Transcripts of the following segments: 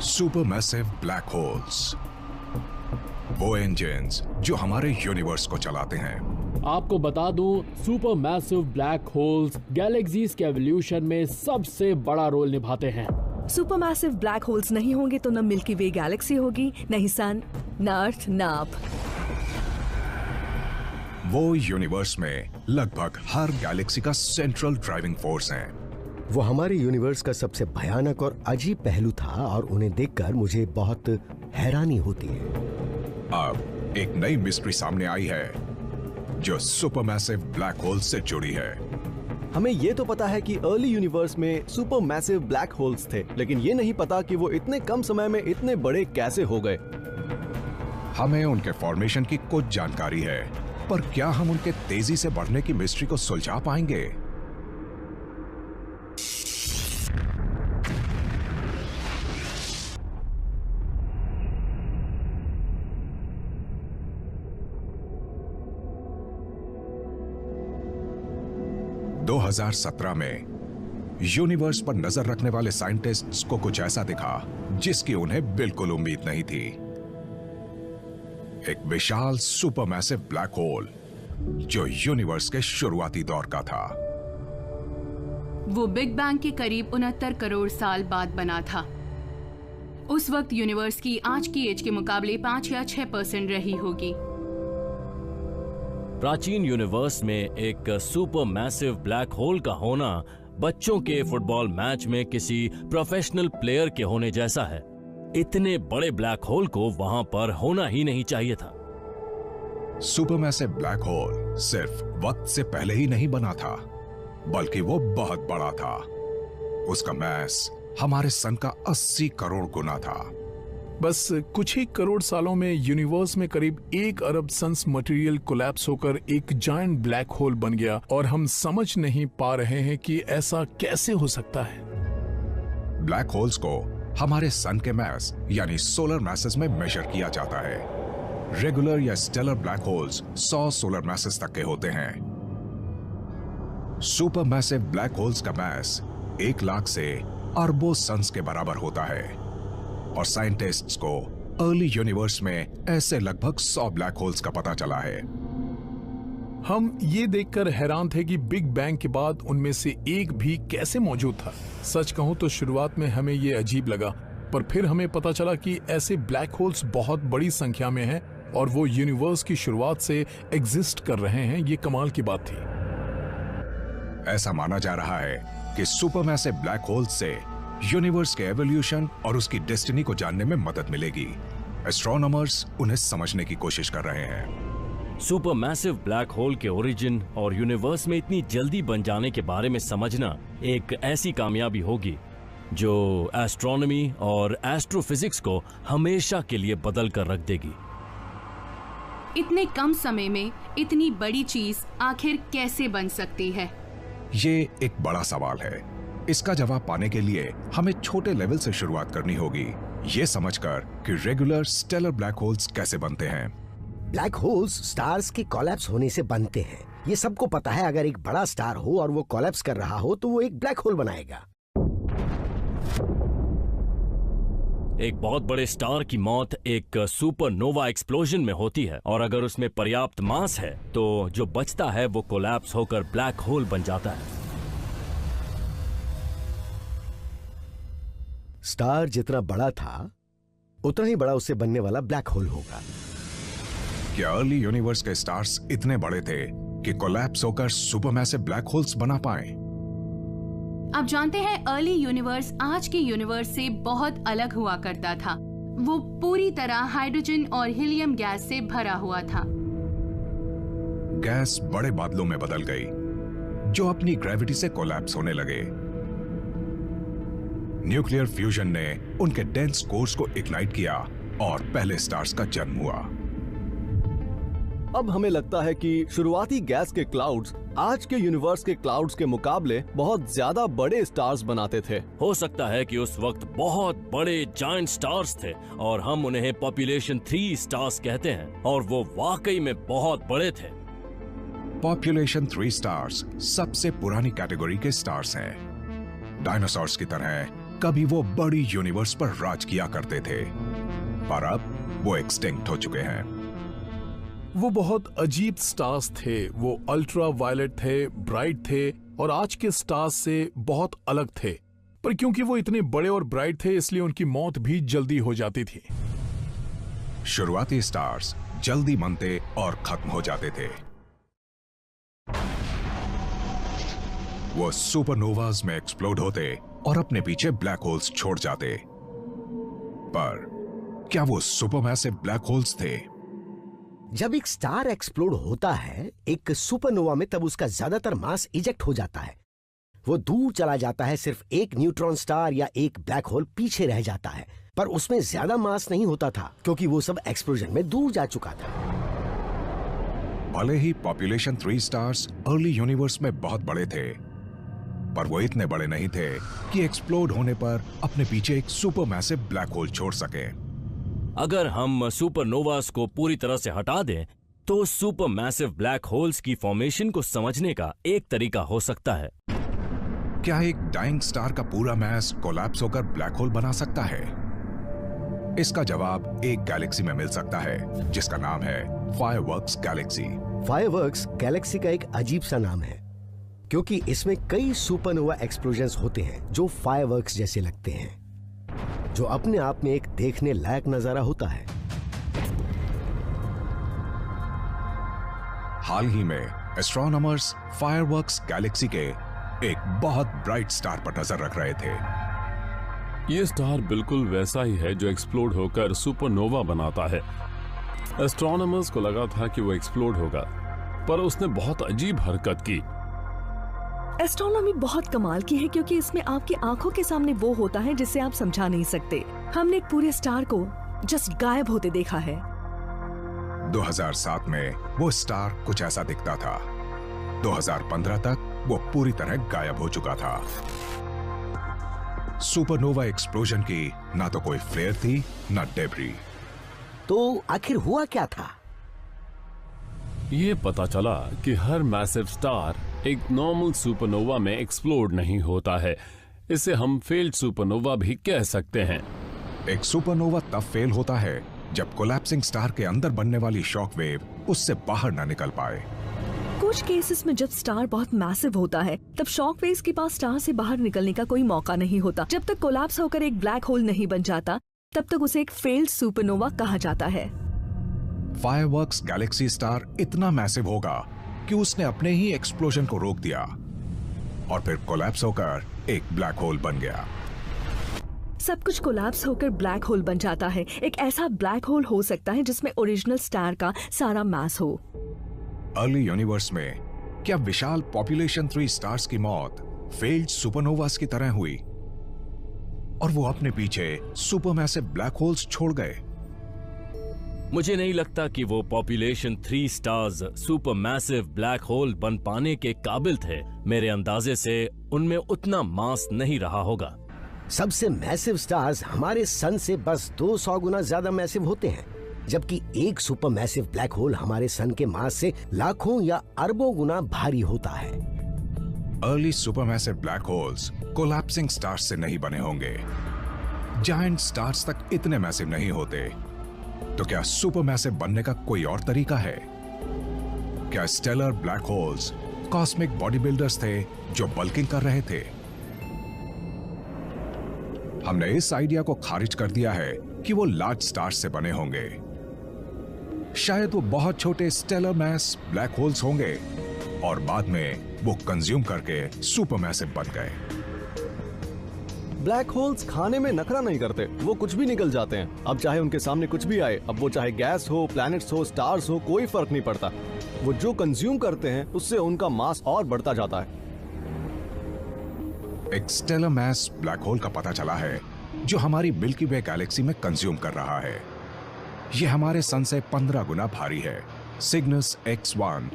Supermassive black holes, वो engines जो हमारे यूनिवर्स को चलाते हैं। आपको बता दूं, super massive black holes galaxies के एवोल्यूशन में सबसे बड़ा रोल निभाते हैं। सुपर मैसिव ब्लैक होल्स नहीं होंगे तो न मिल्की वे गैलेक्सी होगी, न ही सन, न अर्थ, न आप। वो यूनिवर्स में लगभग हर गैलेक्सी का सेंट्रल ड्राइविंग फोर्स हैं। वो हमारे यूनिवर्स का सबसे भयानक और अजीब पहलू था और उन्हें देखकर मुझे बहुत हैरानी होती है। अब एक नई मिस्ट्री सामने आई है जो सुपरमैसिव ब्लैक होल से जुड़ी है। हमें ये तो पता है कि अर्ली यूनिवर्स में सुपर मैसिव ब्लैक होल्स थे, लेकिन ये नहीं पता कि वो इतने कम समय में इतने बड़े कैसे हो गए। हमें उनके फॉर्मेशन की कुछ जानकारी है, पर क्या हम उनके तेजी से बढ़ने की मिस्ट्री को सुलझा पाएंगे? दो 2017 में यूनिवर्स पर नजर रखने वाले साइंटिस्ट्स को कुछ ऐसा दिखा जिसकी उन्हें बिल्कुल उम्मीद नहीं थी। एक विशाल सुपरमैसिव ब्लैक होल जो यूनिवर्स के शुरुआती दौर का था। वो बिग बैंग के करीब 69 करोड़ साल बाद बना था। उस वक्त यूनिवर्स की आज की एज के मुकाबले 5 या 6% रही होगी। प्राचीन यूनिवर्स में एक सुपर मैसिव ब्लैक होल का होना बच्चों के फुटबॉल मैच में किसी प्रोफेशनल प्लेयर के होने जैसा है। इतने बड़े ब्लैक होल को वहां पर होना ही नहीं चाहिए था। सुपरमैसिव ब्लैक होल सिर्फ वक्त से पहले ही नहीं बना था, बल्कि वो बहुत बड़ा था। उसका मैस हमारे सन का 80 करोड़ गुना था। बस कुछ ही करोड़ सालों में यूनिवर्स में करीब 1 अरब सन्स मटेरियल कोलैप्स होकर एक जायंट ब्लैक होल बन गया और हम समझ नहीं पा रहे हैं कि ऐसा कैसे हो सकता है। ब्लैक होल्स को हमारे सन के मैस यानी सोलर मैसेस में मेजर किया जाता है। रेगुलर या stellar black holes 100 solar masses तक के होते हैं। सुपर मैसिव ब्लैक होल्स का मैस 1 लाख से अरबों सन्स के बराबर होता है और साइंटिस्ट्स को अर्ली यूनिवर्स में ऐसे लगभग 100 ब्लैक होल्स का पता चला है। हम ये देखकर हैरान थे कि बिग बैंग के बाद उनमें से एक भी कैसे मौजूद था। सच कहूं तो शुरुआत में हमें ये अजीब लगा, पर फिर हमें पता चला कि ऐसे ब्लैक होल्स बहुत बड़ी संख्या में हैं और वो यूनिवर्स की शुरुआत से एग्जिस्ट कर रहे हैं। ये कमाल की बात थी। ऐसा माना जा रहा है कि सुपरमैसिव ब्लैक होल्स से यूनिवर्स के एवोल्यूशन और उसकी डेस्टिनी को जानने में मदद मिलेगी। एस्ट्रोनॉमर्स उन्हें समझने की कोशिश कर रहे हैं। सुपर मैसिव ब्लैक होल के ओरिजिन और यूनिवर्स में इतनी जल्दी बन जाने के बारे में समझना एक ऐसी कामयाबी होगी जो एस्ट्रोनॉमी और एस्ट्रोफिजिक्स को हमेशा के लिए बदल कर रख देगी। इतने कम समय में इतनी बड़ी चीज आखिर कैसे बन सकती है? ये एक बड़ा सवाल है। इसका जवाब पाने के लिए हमें छोटे लेवल से शुरुआत करनी होगी, ये समझकर कि रेगुलर स्टेलर ब्लैक होल्स कैसे बनते हैं। ब्लैक होल्स स्टार्स के कोलैप्स होने से बनते हैं। ये सबको पता है। अगर एक बड़ा स्टार हो और वो कोलैप्स कर रहा हो तो वो एक ब्लैक होल बनाएगा। एक बहुत बड़े स्टार की मौत एक सुपरनोवा एक्सप्लोजन में होती है और अगर उसमें पर्याप्त मास है तो जो बचता है वो कोलैप्स होकर ब्लैक होल बन जाता है। स्टार जितना बड़ा था उतना ही बड़ा उससे बनने वाला ब्लैक होल होगा। क्या अर्ली यूनिवर्स के स्टार्स इतने बड़े थे कि कोलैप्स होकर सुपरमैसिव ब्लैक होल्स बना पाए? आप जानते हैं, अर्ली यूनिवर्स आज के यूनिवर्स से बहुत अलग हुआ करता था। वो पूरी तरह हाइड्रोजन और हीलियम गैस से भरा हुआ था। गैस बड़े बादलों में बदल गई जो अपनी ग्रेविटी से कोलैप्स होने लगे। न्यूक्लियर फ्यूजन ने उनके डेंस कोर्स को इग्नाइट किया और पहले स्टार्स का जन्म हुआ। अब हमें लगता है कि शुरुआती गैस के क्लाउड्स आज के यूनिवर्स के क्लाउड्स के मुकाबले बहुत ज्यादा बड़े स्टार्स बनाते थे। हो सकता है कि उस वक्त बहुत बड़े जायंट स्टार्स थे और हम उन्हें पॉपुलेशन 3 स्टार्स कहते हैं और वो वाकई में बहुत बड़े थे। पॉपुलेशन 3 स्टार्स सबसे पुरानी कैटेगरी के स्टार्स हैं। डायनासोर्स की तरह कभी वो बड़ी यूनिवर्स पर राज किया करते थे, पर अब वो एक्सटिंक्ट हो चुके हैं। वो बहुत अजीब स्टार्स थे। वो अल्ट्रा वायलेट थे, ब्राइट थे और आज के स्टार्स से बहुत अलग थे। पर क्योंकि वो इतने बड़े और ब्राइट थे, इसलिए उनकी मौत भी जल्दी हो जाती थी। शुरुआती स्टार्स जल्दी बनते और खत्म हो जाते थे। वो सुपरनोवाज में एक्सप्लोड होते और अपने पीछे ब्लैक होल्स छोड़ जाते। पर क्या वो सुपरमैसिव ब्लैक होल्स थे? जब एक स्टार एक्सप्लोड होता है एक सुपरनोवा में, तब उसका ज्यादातर मास इजेक्ट हो जाता है। वो दूर चला जाता है, सिर्फ एक न्यूट्रॉन स्टार या एक ब्लैक होल पीछे रह जाता है। पर उसमें ज्यादा मास नहीं होता था क्योंकि वो सब एक्सप्लोजन में दूर जा चुका था। भले ही पॉपुलेशन 3 स्टार्स अर्ली यूनिवर्स में बहुत बड़े थे, पर वो इतने बड़े नहीं थे कि एक्सप्लोड होने पर अपने पीछे एक सुपरमैसिव ब्लैक होल छोड़ सके। अगर हम सुपरनोवास को पूरी तरह से हटा दें तो सुपरमैसिव ब्लैक होल्स की फॉर्मेशन को समझने का एक तरीका हो सकता है। क्या एक डाइंग स्टार का पूरा मैस कोलैप्स होकर ब्लैक होल बना सकता है? इसका जवाब एक गैलेक्सी में मिल सकता है जिसका नाम है फायरवर्क्स गैलेक्सी। फायरवर्क्स गैलेक्सी का एक अजीब सा नाम है क्योंकि इसमें कई सुपरनोवा एक्सप्लोजन्स होते हैं जो फायरवर्क्स जैसे लगते हैं, जो अपने आप में एक देखने लायक नजारा होता है। हाल ही में एस्ट्रोनॉमर्स फायरवर्क्स गैलेक्सी के एक बहुत ब्राइट स्टार पर नजर रख रहे थे। ये स्टार बिल्कुल वैसा ही है जो एक्सप्लोड होकर सुपरनोवा बनाता है। एस्ट्रोनॉमर्स को लगा था कि वो एक्सप्लोड होगा, पर उसने बहुत अजीब हरकत की। एस्ट्रोनॉमी बहुत कमाल की है क्योंकि इसमें आपकी आंखों के सामने वो होता है जिसे आप समझा नहीं सकते। हमने एक पूरे स्टार को जस्ट गायब होते देखा है। 2007 में वो स्टार कुछ ऐसा दिखता था। 2015 तक वो पूरी तरह गायब हो चुका था। सुपरनोवा एक्सप्लोजन की ना तो कोई फ्लेयर थी ना डेब्री। तो आखिर हुआ क्या था? ये पता चला कि हर मैसिव स्टार एक नॉर्मल सुपरनोवा में एक्सप्लोड नहीं होता है। इसे हम फेल्ड सुपरनोवा भी कह सकते हैं। एक सुपरनोवा तब फेल होता है जब कोलैप्सिंग स्टार के अंदर बनने वाली शॉक वेव उससे बाहर ना निकल पाए। कुछ केसेस में जब स्टार बहुत मैसिव होता है तब शॉक वेव्स के पास स्टार से बाहर निकलने का कोई मौका नहीं होता। जब तक कोलैप्स होकर एक ब्लैक होल नहीं बन जाता तब तक उसे एक फेल्ड सुपरनोवा कहा जाता है। फायरवर्क्स गैलेक्सी स्टार इतना मैसिव होगा कि उसने अपने ही एक्सप्लोजन को रोक दिया और फिर कोलैप्स होकर एक ब्लैक होल बन गया। सब कुछ कोलैप्स होकर ब्लैक होल बन जाता है। एक ऐसा ब्लैक होल हो सकता है जिसमें ओरिजिनल स्टार का सारा मास हो। अर्ली यूनिवर्स में क्या विशाल पॉपुलेशन 3 स्टार्स की मौत फेल्ड सुपरनोवास की तरह हुई और वो अपने पीछे सुपरमैसिव ब्लैक होल्स छोड़ गए? मुझे नहीं लगता कि वो population 3 stars supermassive black hole बन पाने के काबिल थे। मेरे अंदाजे से उनमें उतना मास नहीं रहा होगा। सबसे मैसिव स्टार्स हमारे सन से बस 200 गुना ज्यादा मैसिव होते हैं, जबकि एक सुपर मैसिव ब्लैक होल हमारे सन के मास से लाखों या अरबों गुना भारी होता है। Early supermassive black holes collapsing stars से नहीं बने होंगे। जायंट स्टार्स तक इतने मैसिव नहीं होते। तो क्या सुपरमैसिव बनने का कोई और तरीका है? क्या stellar black holes cosmic body builders थे जो बल्किंग कर रहे थे? हमने इस आइडिया को खारिज कर दिया है कि वो लार्ज स्टार्स से बने होंगे। शायद वो बहुत छोटे स्टेलर मैस ब्लैक होल्स होंगे और बाद में वो कंज्यूम करके सुपरमैसिव बन गए। ब्लैक होल्स खाने में नखरा नहीं करते, वो कुछ भी निकल जाते हैं। अब चाहे उनके सामने कुछ भी आए, अब वो चाहे गैस हो, प्लैनेट्स हो, स्टार्स हो, कोई फर्क नहीं पड़ता। वो जो कंज्यूम करते हैं उससे उनका मास और बढ़ता जाता है। एक स्टेलर मैस ब्लैक होल का पता चला है जो हमारी मिल्की वे गैलेक्सी में कंज्यूम कर रहा है। यह हमारे सन से 15 गुना भारी है। सिग्नस X1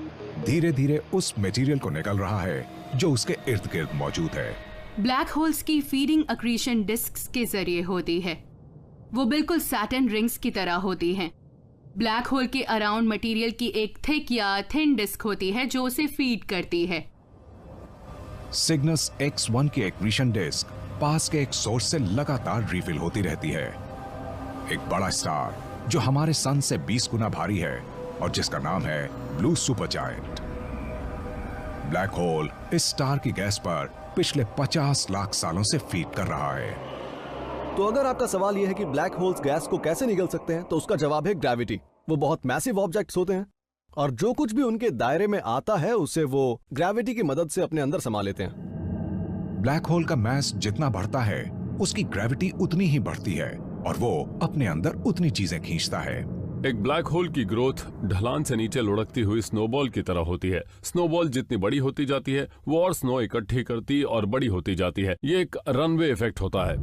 धीरे धीरे उस मटेरियल को निकल रहा है जो उसके इर्द गिर्द मौजूद है। ब्लैक होल्स की फीडिंग अक्रीशन डिस्क्स के जरिए होती है। वो बिल्कुल सैटर्न रिंग्स की तरह होती हैं। ब्लैक होल के अराउंड मटेरियल की एक थिक या थिन डिस्क होती है जो उसे फीड करती है। सिग्नस X1 की एक्रीशन डिस्क पास के एक सोर्स से लगातार रिफिल होती रहती है। एक बड़ा स्टार जो हमारे सन से 20 गुना भारी है और जिसका नाम है blue super giant. Black hole इस स्टार की गैस पर पिछले 50 लाख सालों से फीड कर रहा है। तो अगर आपका सवाल यह है कि ब्लैक होल्स गैस को कैसे निगल सकते हैं, तो उसका जवाब है ग्रेविटी। वो बहुत मैसिव ऑब्जेक्ट्स होते हैं और जो कुछ भी उनके दायरे में आता है उसे वो ग्रेविटी की मदद से अपने अंदर समा लेते हैं। ब्लैक होल का मास जितना बढ़ता है उसकी ग्रेविटी उतनी ही बढ़ती है और वो अपने अंदर उतनी चीजें खींचता है। एक ब्लैक होल की ग्रोथ ढलान से नीचे लुढ़कती हुई स्नोबॉल की तरह होती है। स्नोबॉल जितनी बड़ी होती जाती है वो और स्नो इकट्ठी करती और बड़ी होती जाती है। ये एक रनवे इफेक्ट होता है।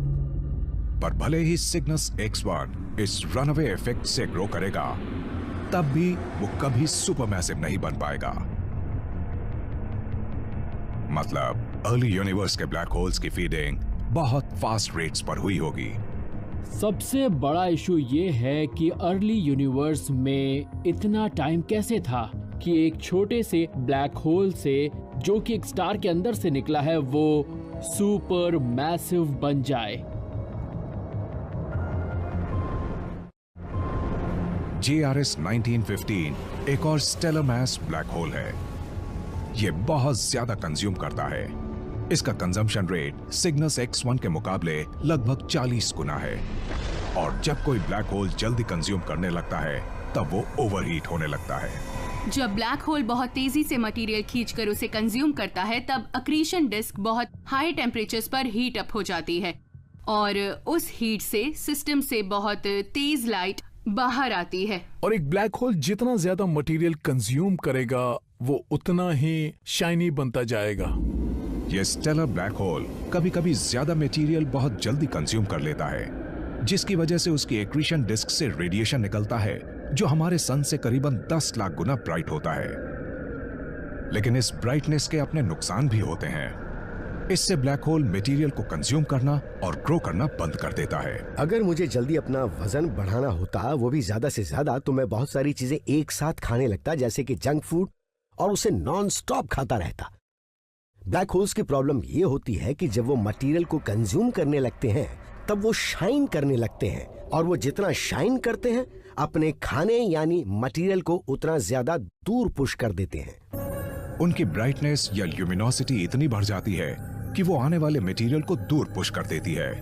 पर भले ही सिग्नस X1 इस रनवे इफेक्ट से ग्रो करेगा, तब भी वो कभी सुपरमैसिव नहीं बन पाएगा। मतलब अर्ली यूनिवर्स के ब्लैक होल्स की फीडिंग बहुत फास्ट रेट्स पर हुई होगी। सबसे बड़ा इशू ये है कि अर्ली यूनिवर्स में इतना टाइम कैसे था कि एक छोटे से ब्लैक होल से, जो कि एक स्टार के अंदर से निकला है, वो सुपर मैसिव बन जाए। JRS 1915 एक और स्टेलर मास ब्लैक होल है। ये बहुत ज्यादा कंज्यूम करता है। इसका कंजम्पशन रेट सिग्नस X1 के मुकाबले लगभग 40 गुना है। और जब कोई ब्लैक होल जल्दी कंज्यूम करने लगता है तब वो ओवरहीट होने लगता है। जब ब्लैक होल बहुत तेजी से मटेरियल खींचकर उसे कंज्यूम करता है तब अक्रीशन डिस्क बहुत हाई टेम्परेचर्स पर हीट अप हो जाती है और उस हीट से सिस्टम से बहुत तेज लाइट बाहर आती है। और एक ब्लैक होल जितना ज्यादा मटेरियल कंज्यूम करेगा वो उतना ही शाइनी बनता जाएगा। ये स्टेलर ब्लैक होल कभी कभी ज्यादा मटेरियल बहुत जल्दी कंज्यूम कर लेता है, जिसकी वजह से उसकी एक्रीशन डिस्क से रेडिएशन निकलता है जो हमारे सन से करीबन 10 लाख गुना ब्राइट होता है। लेकिन इस ब्राइटनेस के अपने नुकसान भी होते हैं। इससे ब्लैक होल मटेरियल को कंज्यूम करना और ग्रो करना बंद कर देता है। अगर मुझे जल्दी अपना वजन बढ़ाना होता, वो भी ज्यादा से ज्यादा, तो मैं बहुत सारी चीजें एक साथ खाने लगता, जैसे कि जंक फूड, और उसे नॉन स्टॉप खाता रहता। ब्लैक होल्स की प्रॉब्लम ये होती है कि जब वो मटेरियल को कंज्यूम करने लगते हैं तब वो शाइन करने लगते हैं, और वो जितना शाइन करते हैं अपने खाने यानी मटेरियल को उतना ज्यादा दूर पुश कर देते हैं। उनकी ब्राइटनेस या ल्यूमिनोसिटी इतनी बढ़ जाती है कि वो आने वाले मटेरियल को दूर पुश कर देती है।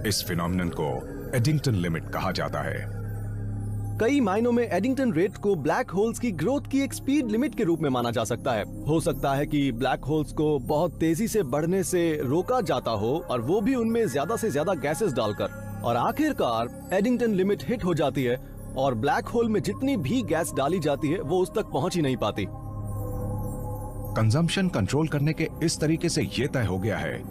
इस फिनोमिनन को एडिंगटन लिमिट कहा जाता है। कई मायनों में एडिंगटन रेट को ब्लैक होल्स की ग्रोथ की एक स्पीड लिमिट के रूप में माना जा सकता है। हो सकता है कि ब्लैक होल्स को बहुत तेजी से बढ़ने से रोका जाता हो, और वो भी उनमें ज्यादा से ज्यादा गैसेस डालकर, और आखिरकार एडिंगटन लिमिट हिट हो जाती है और ब्लैक होल में जितनी भी गैस डाली जाती है वो उस तक पहुंच ही नहीं पाती। कंजम्पशन कंट्रोल करने के इस तरीके से ये तय हो गया है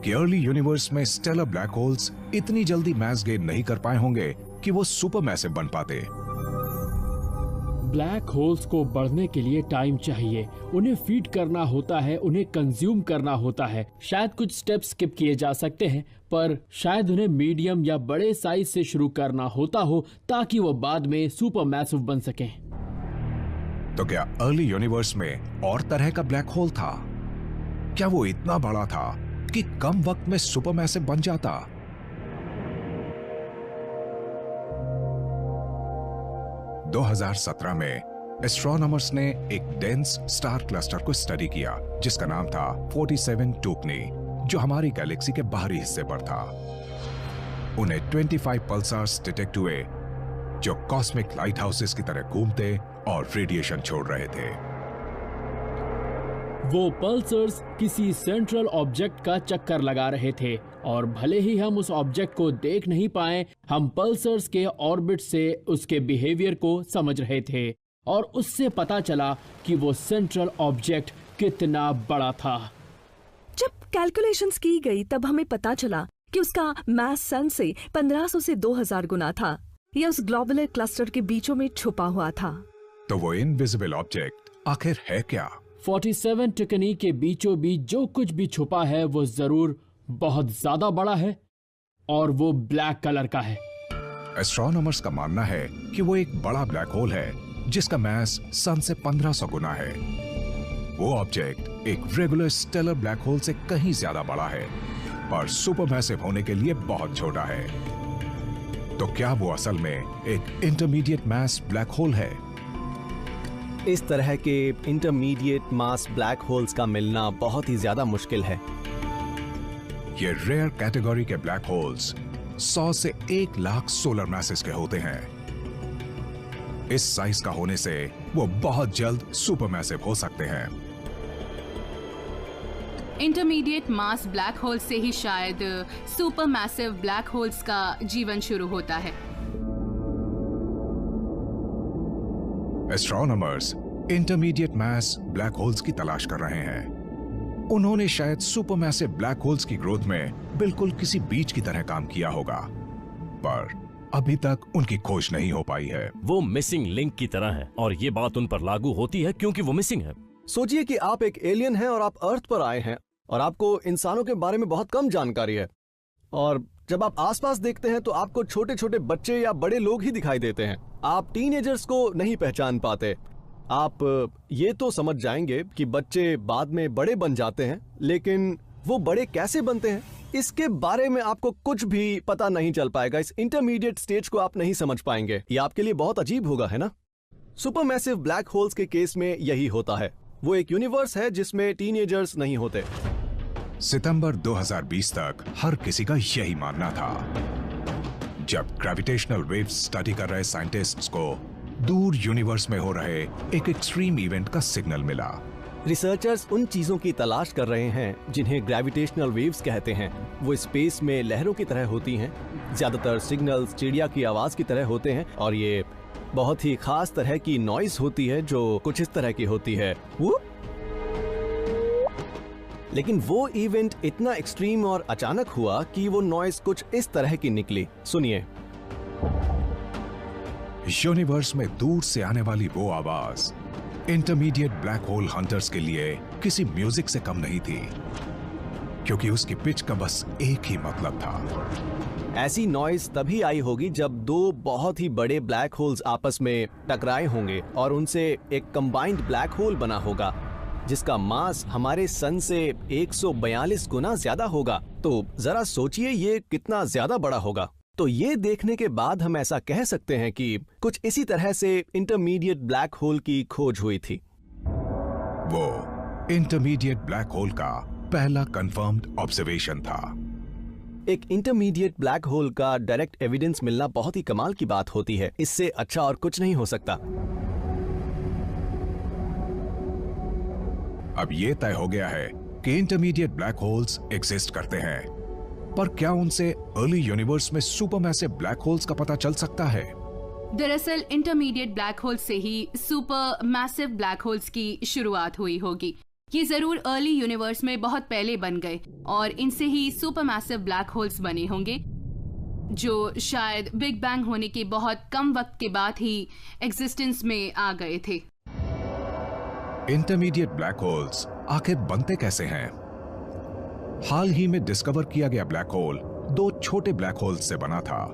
कि अर्ली यूनिवर्स में स्टेलर ब्लैक होल्स इतनी जल्दी मास गेन नहीं कर पाए होंगे कि वो सुपर मैसिव बन पाते। ब्लैक होल्स को बढ़ने के लिए टाइम चाहिए, उन्हें फीड करना होता है, उन्हें कंज्यूम करना होता है। शायद कुछ स्टेप्स स्किप किए जा सकते हैं, पर शायद उन्हें मीडियम या बड़े साइज से शुरू करना होता हो ताकि वो बाद में सुपर मैसिव बन सकें। तो क्या अर्ली यूनिवर्स में और तरह का ब्लैक होल था? क्या वो इतना बड़ा था कि कम वक्त में सुपर मैसिव बन जाता? – 2017 में एस्ट्रोनॉमर्स ने एक डेंस स्टार क्लस्टर को स्टडी किया जिसका नाम था 47 टूकनी, जो हमारी गैलेक्सी के बाहरी हिस्से पर था। उन्हें 25 पल्सार्स डिटेक्ट हुए जो कॉस्मिक लाइट हाउसेस की तरह घूमते और रेडिएशन छोड़ रहे थे। वो पल्सर्स किसी सेंट्रल ऑब्जेक्ट का चक्कर लगा रहे थे, और भले ही हम उस ऑब्जेक्ट को देख नहीं पाए, हम पल्सर्स के ऑर्बिट से उसके बिहेवियर को समझ रहे थे, और उससे पता चला कि वो सेंट्रल ऑब्जेक्ट कितना बड़ा था। जब कैलकुलेशंस की गई तब हमें पता चला कि उसका मास सन से 1500 से 2000 गुना था। यह उस ग्लोबुलर क्लस्टर के बीचों में छुपा हुआ था। तो वो इनविजिबल ऑब्जेक्ट आखिर है क्या? 47 टुकनी के बीचों बीच जो कुछ भी छुपा है वो जरूर बहुत ज्यादा बड़ा है, और वो ब्लैक कलर का है। एस्ट्रोनॉमर्स का मानना है कि वो एक बड़ा ब्लैक होल है जिसका मास सन से 1500 गुना है। वो ऑब्जेक्ट एक रेगुलर स्टेलर ब्लैक होल से कहीं ज्यादा बड़ा है। पर सुपरमैसिव होने के लिए बहुत छोटा है। तो क्या वो असल में एक इंटरमीडिएट मास ब्लैक होल है? इस तरह के इंटरमीडिएट मास ब्लैक होल्स का मिलना बहुत ही ज्यादा मुश्किल है। ये रेयर कैटेगरी के ब्लैक होल्स 100 से 1 लाख सोलर मैसेज के होते हैं। इस साइज का होने से वो बहुत जल्द सुपरमैसिव हो सकते हैं। इंटरमीडिएट मास ब्लैक होल से ही शायद सुपर मैसिव ब्लैक होल्स का जीवन शुरू होता है। एस्ट्रोनॉमर्स इंटरमीडिएट मास ब्लैक होल्स की तलाश कर रहे हैं। उन्होंने शायद सुपरमैसिव ब्लैक होल्स की ग्रोथ में बिल्कुल किसी बीज की तरह काम किया होगा, पर अभी तक उनकी खोज नहीं हो पाई है। वो मिसिंग लिंक की तरह है और ये बात उन पर लागू होती है क्योंकि वो मिसिंग है। सोचिए कि आप एक एलियन हैं और आप अर्थ पर आए हैं और आपको इंसानों के बारे में बहुत कम जानकारी है, और जब आप आसपास देखते हैं तो आपको छोटे छोटे बच्चे या बड़े लोग ही दिखाई देते हैं। आप टीनेजर्स को नहीं पहचान पाते। आप ये तो समझ जाएंगे कि बच्चे बाद में बड़े बन जाते हैं, लेकिन वो बड़े कैसे बनते हैं इसके बारे में आपको कुछ भी पता नहीं चल पाएगा। इस इंटरमीडिएट स्टेज को आप नहीं समझ पाएंगे। ये आपके लिए बहुत अजीब होगा, है ना? सुपरमैसिव ब्लैक होल्स के केस में यही होता है। वो एक यूनिवर्स है जिसमें टीनेजर्स नहीं होते। सितंबर 2020 तक हर किसी का यही मानना था, जब ग्रेविटेशनल वेव्स स्टडी कर रहे साइंटिस्ट्स को दूर यूनिवर्स में हो रहे एक एक्सट्रीम इवेंट का सिग्नल मिला। रिसर्चर्स उन चीजों की तलाश कर रहे हैं जिन्हें ग्रेविटेशनल वेव्स कहते हैं। वो स्पेस में लहरों की तरह होती हैं। ज्यादातर सिग्नल्स चिड़िया की आवाज की तरह होते हैं और ये बहुत ही खास तरह की नॉइज होती है जो कुछ इस तरह की होती है। लेकिन वो इवेंट इतना एक्सट्रीम और अचानक हुआ कि वो नॉइज कुछ इस तरह की निकली। सुनिए। यूनिवर्स में दूर से आने वाली वो आवाज इंटरमीडिएट ब्लैक होल हंटर्स के लिए किसी म्यूजिक से कम नहीं थी, क्योंकि उसकी पिच का बस एक ही मतलब था। ऐसी नॉइज तभी आई होगी जब दो बहुत ही बड़े ब्लैक होल्स आपस में टकराए होंगे और उनसे एक कंबाइंड ब्लैक होल बना होगा जिसका मास हमारे सन से 142 गुना ज्यादा होगा। तो जरा सोचिए ये कितना ज्यादा बड़ा होगा। तो ये देखने के बाद हम ऐसा कह सकते हैं कि कुछ इसी तरह से इंटरमीडिएट ब्लैक होल की खोज हुई थी। वो इंटरमीडिएट ब्लैक होल का पहला कंफर्म्ड ऑब्जर्वेशन था। एक इंटरमीडिएट ब्लैक होल का डायरेक्ट एविडेंस मिलना बहुत ही कमाल की बात होती है। इससे अच्छा और कुछ नहीं हो सकता। अब ये तय हो गया है कि इंटरमीडिएट ब्लैक होल्स एग्जिस्ट करते हैं, पर क्या उनसे अर्ली यूनिवर्स में सुपरमैसिव ब्लैक होल्स का पता चल सकता है? दरअसल इंटरमीडिएट ब्लैक होल से ही सुपर मैसिव ब्लैक होल्स की शुरुआत हुई होगी। ये जरूर अर्ली यूनिवर्स में बहुत पहले बन गए और इनसे ही सुपर मैसिव ब्लैक होल्स बने होंगे, जो शायद बिग बैंग होने के बहुत कम वक्त के बाद ही एग्जिस्टेंस में आ गए थे। इंटरमीडिएट ब्लैक होल्स आखिर बनते कैसे हैं? हाल ही में डिस्कवर किया गया ब्लैक होल 2 छोटे ब्लैक होल्स से बना था।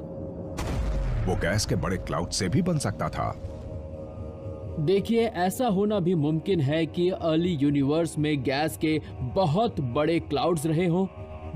वो गैस के बड़े क्लाउड से भी बन सकता था। देखिए, ऐसा होना भी मुमकिन है कि अर्ली यूनिवर्स में गैस के बहुत बड़े क्लाउड्स रहे हों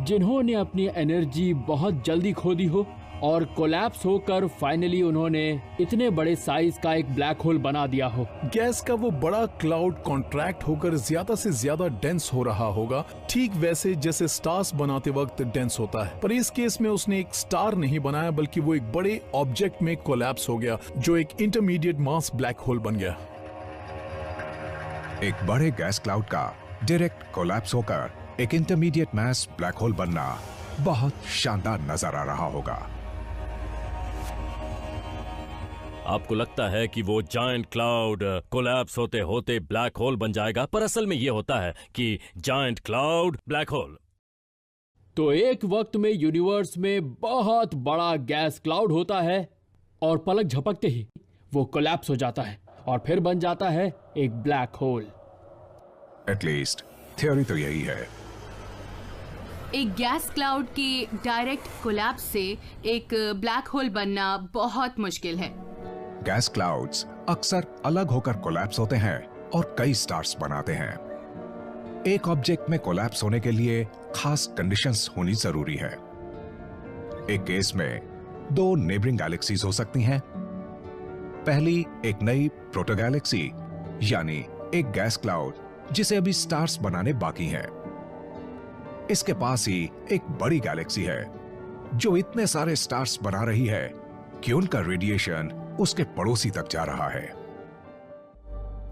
जिन्होंने अपनी एनर्जी बहुत जल्दी खो दी हो और कोलैप्स होकर फाइनली उन्होंने इतने बड़े साइज का एक ब्लैक होल बना दिया हो। गैस का वो बड़ा क्लाउड कॉन्ट्रैक्ट होकर ज्यादा से ज्यादा डेंस हो रहा होगा, ठीक वैसे जैसे स्टार्स बनाते वक्त डेंस होता है। पर इस केस में उसने एक स्टार नहीं बनाया, बल्कि वो एक बड़े ऑब्जेक्ट में कोलैप्स हो गया जो एक इंटरमीडिएट मास ब्लैक होल बन गया। एक बड़े गैस क्लाउड का डायरेक्ट कोलैप्स होकर एक इंटरमीडिएट मास ब्लैक होल बनना बहुत शानदार नजर आ रहा होगा। आपको लगता है कि वो जायंट क्लाउड कोलैप्स होते होते ब्लैक होल बन जाएगा, पर असल में ये होता है कि जायंट क्लाउड ब्लैक होल। तो एक वक्त में यूनिवर्स में बहुत बड़ा गैस क्लाउड होता है और पलक झपकते ही वो कोलैप्स हो जाता है और फिर बन जाता है एक ब्लैक होल। एटलीस्ट थ्योरी तो यही है। एक गैस क्लाउड के डायरेक्ट कोलैप्स से एक ब्लैक होल बनना बहुत मुश्किल है। गैस क्लाउड्स अक्सर अलग होकर कोलैप्स होते हैं और कई स्टार्स बनाते हैं। एक ऑब्जेक्ट में कोलैप्स होने के लिए खास कंडीशंस होनी जरूरी है। एक केस में दो नेबरिंग गैलेक्सीज हो सकती हैं। पहली एक नई प्रोटोगैलेक्सी यानी एक गैस क्लाउड जिसे अभी स्टार्स बनाने बाकी हैं। इसके पास ही एक बड़ी गैलेक्सी है जो इतने सारे स्टार्स बना रही है कि उनका रेडिएशन उसके पड़ोसी तक जा रहा है।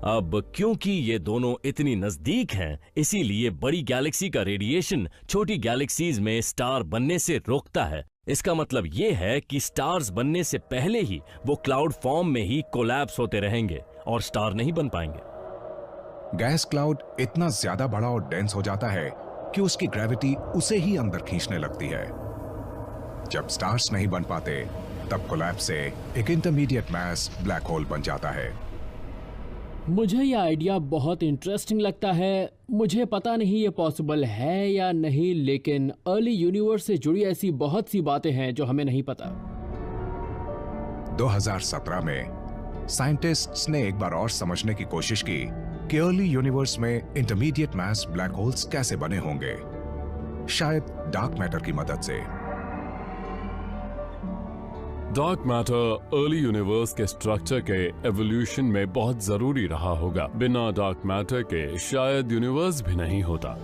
अब क्योंकि ये दोनों इतनी नजदीक हैं, इसीलिए बड़ी गैलेक्सी का रेडिएशन छोटी गैलेक्सीज में स्टार बनने से रोकता है। इसका मतलब ये है कि स्टार्स बनने से पहले ही वो क्लाउड फॉर्म में ही कोलैप्स होते रहेंगे और स्टार नहीं बन पाएंगे। गैस क्लाउड इतना ज्यादा बड़ा और डेंस हो जाता है कि उसकी ग्रेविटी उसे ही अंदर खींचने लगती है। जब स्टार्स नहीं बन पाते तब कोलैप्स से एक इंटरमीडिएट मास ब्लैक होल बन जाता है। मुझे यह आइडिया बहुत इंटरेस्टिंग लगता है। मुझे पता नहीं ये पॉसिबल है या नहीं, लेकिन अर्ली यूनिवर्स से जुड़ी ऐसी बहुत सी बातें हैं जो हमें नहीं पता। 2017 में साइंटिस्ट्स ने एक बार और समझने की कोशिश की कि अर्ली यूनिवर्स में इंटरमीडिएट मास ब्लैक होल्स कैसे बने होंगे, शायद डार्क मैटर की मदद से। डार्क मैटर अर्ली यूनिवर्स के स्ट्रक्चर के एवोल्यूशन में बहुत जरूरी रहा होगा। बिना डार्क मैटर के शायद यूनिवर्स भी नहीं होता।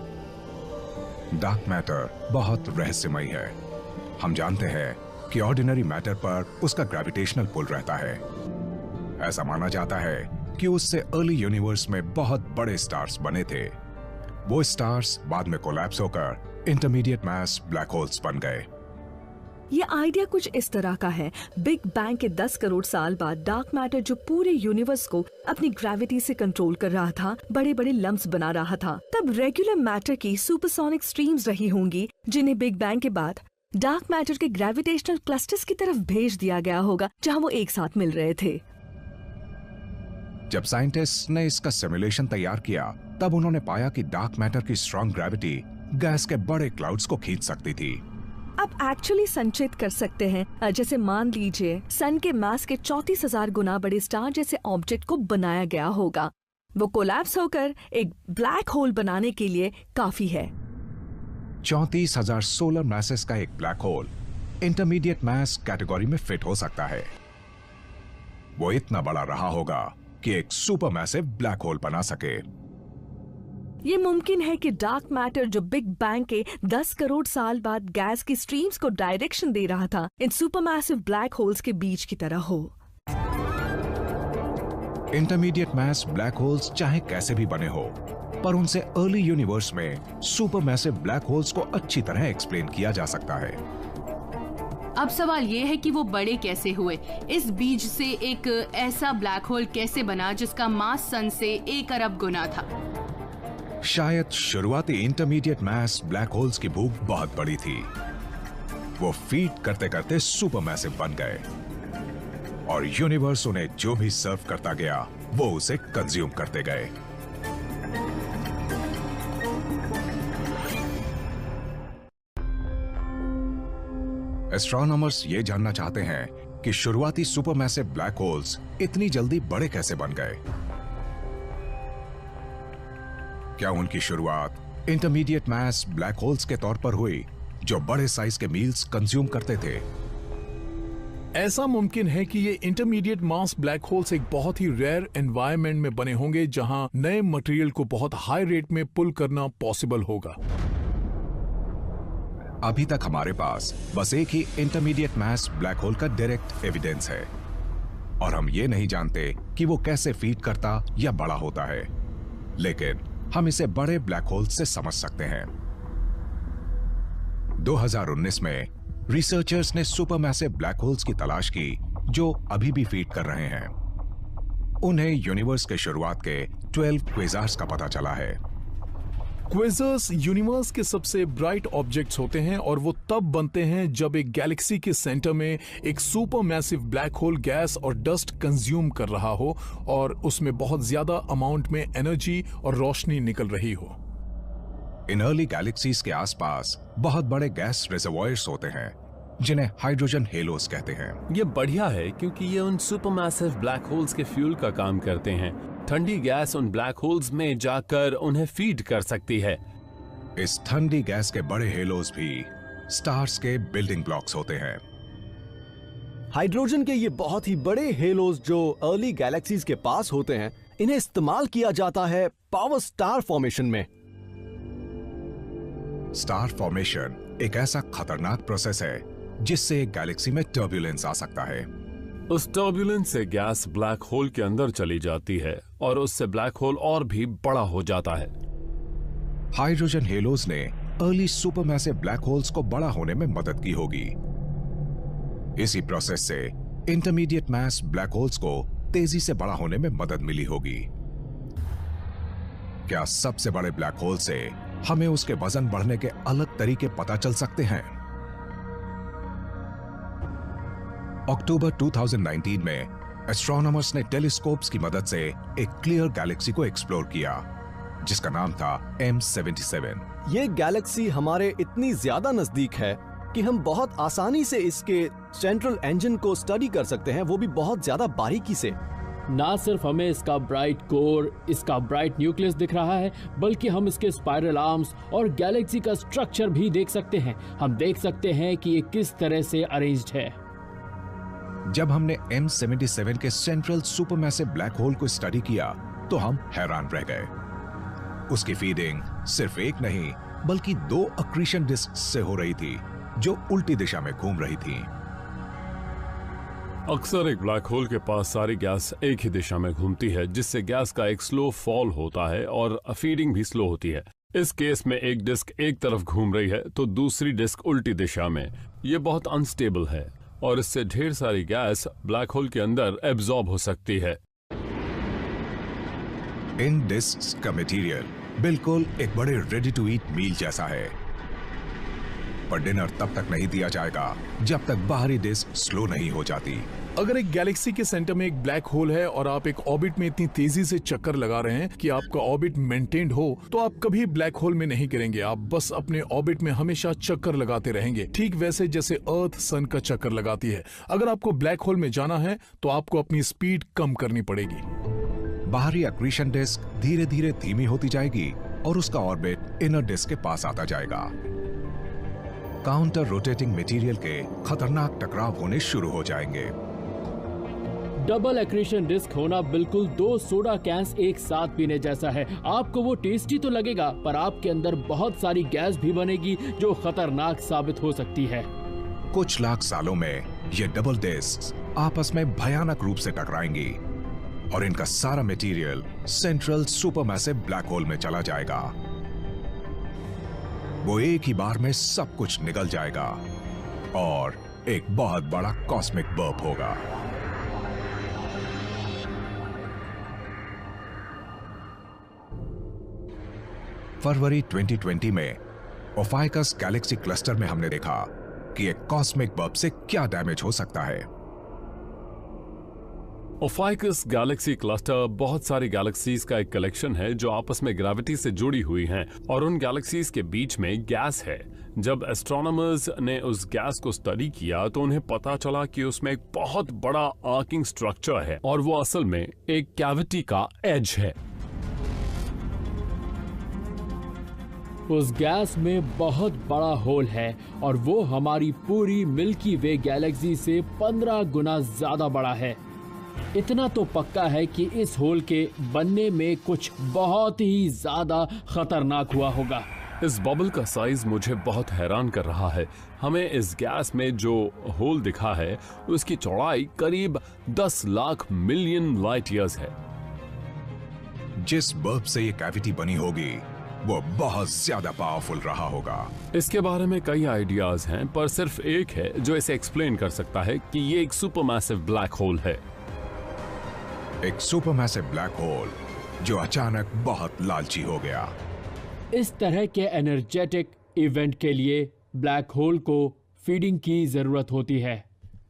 डार्क मैटर बहुत रहस्यमय है। हम जानते हैं कि ऑर्डिनरी मैटर पर उसका ग्रेविटेशनल पुल रहता है। ऐसा माना जाता है कि उससे अर्ली यूनिवर्स में बहुत बड़े स्टार्स बने थे। वो स्टार्स बाद में कोलैप्स होकर इंटरमीडिएट मास ब्लैक होल्स बन गए। ये आइडिया कुछ इस तरह का है। बिग बैंग के 10 करोड़ साल बाद डार्क मैटर जो पूरे यूनिवर्स को अपनी ग्रेविटी से कंट्रोल कर रहा था, बड़े बड़े लम्प्स बना रहा था। तब रेगुलर मैटर की सुपरसोनिक स्ट्रीम्स रही होंगी जिन्हें बिग बैंग के बाद डार्क मैटर के ग्रेविटेशनल क्लस्टर्स की तरफ भेज दिया गया होगा, जहां वो एक साथ मिल रहे थे। जब साइंटिस्ट ने इसका सिमुलेशन तैयार किया तब उन्होंने पाया कि डार्क मैटर की स्ट्रॉन्ग ग्रेविटी गैस के बड़े क्लाउड्स को खींच सकती थी। आप एक्चुअली संचित कर सकते हैं। जैसे मान लीजिए सन के मास के 34,000 गुना बड़े स्टार जैसे ऑब्जेक्ट को बनाया गया होगा। वो कोलैप्स होकर एक ब्लैक होल बनाने के लिए काफी है। 34,000 सोलर मैसेस का एक ब्लैक होल इंटरमीडिएट मास कैटेगरी में फिट हो सकता है। वो इतना बड़ा रहा होगा कि एक सुपर मैसिव ब्लैक होल बना सके। ये मुमकिन है कि डार्क मैटर जो बिग बैंग के 10 करोड़ साल बाद गैस की स्ट्रीम्स को डायरेक्शन दे रहा था, इन सुपरमैसिव ब्लैक होल्स के बीच की तरह हो। इंटरमीडिएट मास ब्लैक होल्स चाहे कैसे भी बने हो, पर उनसे अर्ली यूनिवर्स में सुपरमैसिव ब्लैक होल्स को अच्छी तरह एक्सप्लेन किया जा सकता है। अब सवाल ये है कि वो बड़े कैसे हुए। इस बीज से एक ऐसा ब्लैक होल कैसे बना जिसका मास सन से 1 अरब गुना था। शायद शुरुआती इंटरमीडिएट मास ब्लैक होल्स की भूख बहुत बड़ी थी। वो फीड करते करते सुपरमैसिव बन गए और यूनिवर्स उन्हें जो भी सर्व करता गया वो उसे कंज्यूम करते गए। एस्ट्रोनॉमर्स ये जानना चाहते हैं कि शुरुआती सुपरमैसिव ब्लैक होल्स इतनी जल्दी बड़े कैसे बन गए। क्या उनकी शुरुआत इंटरमीडिएट मास ब्लैक होल्स के तौर पर हुई जो बड़े साइज के मील्स कंज्यूम करते थे? ऐसा मुमकिन है कि ये इंटरमीडिएट मास ब्लैक होल्स एक बहुत ही रेयर एनवायरनमेंट में बने होंगे जहां नए मटेरियल को बहुत हाई रेट में पुल करना पॉसिबल होगा। अभी तक हमारे पास बस एक ही इंटरमीडिएट मास ब्लैक होल का डायरेक्ट एविडेंस है और हम ये नहीं जानते कि वो कैसे फीड करता या बड़ा होता है, लेकिन हम इसे बड़े ब्लैक होल से समझ सकते हैं। 2019 में रिसर्चर्स ने सुपरमैसिव ब्लैक होल्स की तलाश की जो अभी भी फीड कर रहे हैं। उन्हें यूनिवर्स के शुरुआत के 12 क्वेज़ार्स का पता चला है। क्वेज़र्स यूनिवर्स के सबसे ब्राइट ऑब्जेक्ट्स होते हैं और वो तब बनते हैं जब एक गैलेक्सी के सेंटर में एक सुपरमैसिव ब्लैक होल गैस और डस्ट कंज्यूम कर रहा हो और उसमें बहुत ज्यादा अमाउंट में एनर्जी और रोशनी निकल रही हो। इन अर्ली गैलेक्सीज के आसपास बहुत बड़े गैस रिजर्वॉयर्स होते हैं जिन्हें हाइड्रोजन हेलोस कहते हैं। ये बढ़िया है क्योंकि ये उन सुपरमैसिव ब्लैक होल्स के फ्यूल का काम करते हैं ठंडी गैस उन ब्लैक होल्स में जाकर उन्हें फीड कर सकती है। इस ठंडी गैस के बड़े हेलोज भी स्टार्स के बिल्डिंग ब्लॉक्स होते हैं। हाइड्रोजन के ये बहुत ही बड़े हेलोज जो अर्ली गैलेक्सीज के पास होते हैं, इन्हें इस्तेमाल किया जाता है पावर स्टार फॉर्मेशन में। स्टार फॉर्मेशन एक ऐसा खतरनाक प्रोसेस है जिससे एक गैलेक्सी में टर्बुलेंस आ सकता है। उस टर्बुलेंस से गैस ब्लैक होल के अंदर चली जाती है और उससे ब्लैक होल और भी बड़ा हो जाता है। हाइड्रोजन हेलोज ने अर्ली सुपरमैसिव ब्लैक होल्स को बड़ा होने में मदद की होगी। इसी प्रोसेस से इंटरमीडिएट मास ब्लैक होल्स को तेजी से बड़ा होने में मदद मिली होगी। क्या सबसे बड़े ब्लैक होल से हमें उसके वजन बढ़ने के अलग तरीके पता चल सकते हैं? अक्टूबर 2019 में एस्ट्रोनॉमर्स ने टेलीस्कोप्स की मदद से एक क्लियर गैलेक्सी को एक्सप्लोर किया जिसका नाम था M77। ये गैलेक्सी हमारे इतनी ज्यादा नजदीक है कि हम बहुत आसानी से इसके सेंट्रल इंजन को स्टडी कर सकते हैं, वो भी बहुत ज्यादा बारीकी से। ना सिर्फ हमें इसका ब्राइट कोर, इसका ब्राइट न्यूक्लियस दिख रहा है, बल्कि हम इसके स्पाइरल आर्म्स और गैलेक्सी का स्ट्रक्चर भी देख सकते हैं। हम देख सकते हैं कि ये किस तरह से अरेंज्ड है। जब हमने M77 के सेंट्रल सुपरमैसिव ब्लैक होल को स्टडी किया तो हम हैरान रह गए। उसकी फीडिंग सिर्फ एक नहीं बल्कि 2 अक्रीशन डिस्क से हो रही थी जो उल्टी दिशा में घूम रही थी। अक्सर एक ब्लैक होल के पास सारी गैस एक ही दिशा में घूमती है, जिससे गैस का एक स्लो फॉल होता है और फीडिंग भी स्लो होती है। इस केस में एक डिस्क एक तरफ घूम रही है तो दूसरी डिस्क उल्टी दिशा में। यह बहुत अनस्टेबल है और इससे ढेर सारी गैस ब्लैक होल के अंदर एब्जॉर्ब हो सकती है। इन डिस्क्स का मटेरियल बिल्कुल एक बड़े रेडी टू ईट मील जैसा है, पर डिनर तब तक नहीं दिया जाएगा जब तक बाहरी डिस्क स्लो नहीं हो जाती। अगर एक गैलेक्सी के सेंटर में एक ब्लैक होल है और आप एक ऑर्बिट में इतनी तेजी से चक्कर लगा रहे हैं कि आपका ऑर्बिट मेंटेन्ड हो, तो आप कभी ब्लैक होल में नहीं गिरेंगे। आप बस अपने ऑर्बिट में हमेशा चक्कर लगाते रहेंगे, ठीक वैसे जैसे अर्थ सन का चक्कर लगाती है। अगर आपको ब्लैक होल में जाना है तो आपको अपनी स्पीड कम करनी पड़ेगी। बाहरी अक्रीशन डिस्क धीरे धीरे धीमी होती जाएगी और उसका ऑर्बिट इनर डिस्क के पास आता जाएगा। काउंटर रोटेटिंग मटेरियल के खतरनाक टकराव होने शुरू हो जाएंगे। डबल एक्रीशन डिस्क होना बिल्कुल 2 सोडा कैंस एक साथ पीने जैसा है। आपको वो टेस्टी तो लगेगा, पर आपके अंदर बहुत सारी गैस भी बनेगी जो खतरनाक साबित हो सकती है। कुछ लाख सालों में ये डबल डिस्क आपस में भयानक रूप से टकराएंगी और इनका सारा material central supermassive black hole में चला जाएगा। वो एक ही बार में सब कुछ निगल जाएगा और एक बहुत बड़ा कॉस्मिक बर्प होगा। फरवरी 2020 में ओफाइकस गैलेक्सी क्लस्टर में हमने देखा कि एक कॉस्मिक बर्प से क्या डैमेज हो सकता है। ओफाइकस गैलेक्सी क्लस्टर बहुत सारी गैलेक्सीज का एक कलेक्शन है जो आपस में ग्रेविटी से जुड़ी हुई हैं और उन गैलेक्सीज के बीच में गैस है। जब एस्ट्रोनॉमर्स ने उस गैस को स्टडी किया तो उन्हें पता चला कि उसमें एक बहुत बड़ा आर्किंग स्ट्रक्चर है और वो असल में एक कैविटी का एज है। उस गैस में बहुत बड़ा होल है और वो हमारी पूरी मिल्की वे गैलेक्सी से 15 गुना ज्यादा बड़ा है। इतना तो पक्का है कि इस होल के बनने में कुछ बहुत ही ज्यादा खतरनाक हुआ होगा। इस बबल का साइज मुझे बहुत हैरान कर रहा है। हमें इस गैस में जो होल दिखा है उसकी चौड़ाई करीब 10 लाख मिलियन लाइट ईयर्स है। जिस बर्प से ये कैविटी बनी होगी वो बहुत ज्यादा पावरफुल रहा होगा। इसके बारे में कई आइडियाज हैं, पर सिर्फ एक है जो इसे एक्सप्लेन कर सकता है कि ये एक सुपरमैसिव ब्लैक होल है। एक सुपरमैसिव ब्लैक होल जो अचानक बहुत लालची हो गया। इस तरह के एनर्जेटिक इवेंट के लिए ब्लैक होल को फीडिंग की जरूरत होती है,